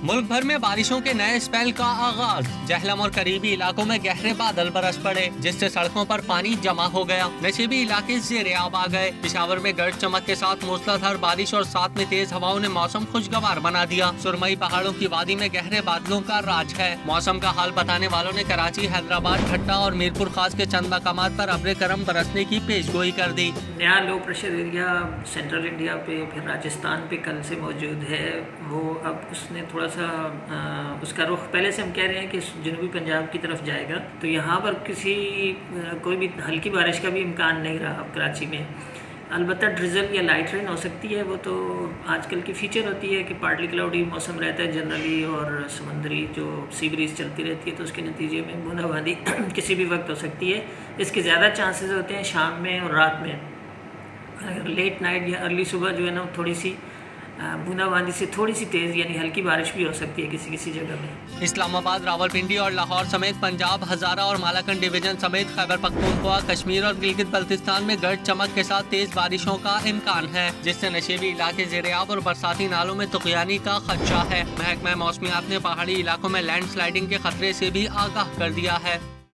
मुल्क भर में बारिशों के नए स्पेल का आगाज। जहलम और करीबी इलाकों में गहरे बादल बरस पड़े, जिससे सड़कों पर पानी जमा हो गया। नशीबी इलाके ज़ेर-ए-आब आ गए। पेशावर में गरज चमक के साथ मूसलाधार बारिश और साथ में तेज हवाओं ने मौसम खुशगवार बना दिया। सुरमई पहाड़ों की वादी में गहरे बादलों का राज है। मौसम का हाल बताने वालों ने कराची, हैदराबाद, भट्टा और मीरपुर खास के चंद मकामात पर अब्र करम बरसने की पेशगोई कर दी। नया low pressure area central India पे, फिर राजस्थान पे कल से मौजूद है। वो अब उसने थोड़ा सा उसका रुख पहले से हम कह रहे हैं कि जनूबी पंजाब की तरफ जाएगा, तो यहाँ पर कोई भी हल्की बारिश का भी इम्कान नहीं रहा अब कराची में। अलबत्ता ड्रिजल या लाइट रेन हो सकती है, वो तो आजकल की फीचर होती है कि पार्टली क्लाउडी मौसम रहता है जनरली, और समुद्री जो सी ब्रीज चलती रहती है, तो उसके नतीजे में बूंदाबांदी किसी भी वक्त हो सकती है। इसके ज़्यादा चांसेस होते हैं शाम में और रात में। अगर लेट नाइट या अर्ली सुबह जो है ना, थोड़ी सी बूंदाबांदी से थोड़ी सी तेज़ यानी हल्की बारिश भी हो सकती है किसी किसी जगह में। इस्लामाबाद, रावलपिंडी और लाहौर समेत पंजाब, हजारा और मालाकंड डिवीजन समेत खैबर पख्तूनख्वा, कश्मीर और गिलगित बल्तिस्तान में गरज चमक के साथ तेज बारिशों का इम्कान है, जिससे नशेबी इलाके ज़ेर-ए-आब और बरसाती नालों में तुग़यानी का खदशा है। महकमा मौसमियात ने पहाड़ी इलाकों में लैंड स्लाइडिंग के खतरे से भी आगाह कर दिया है।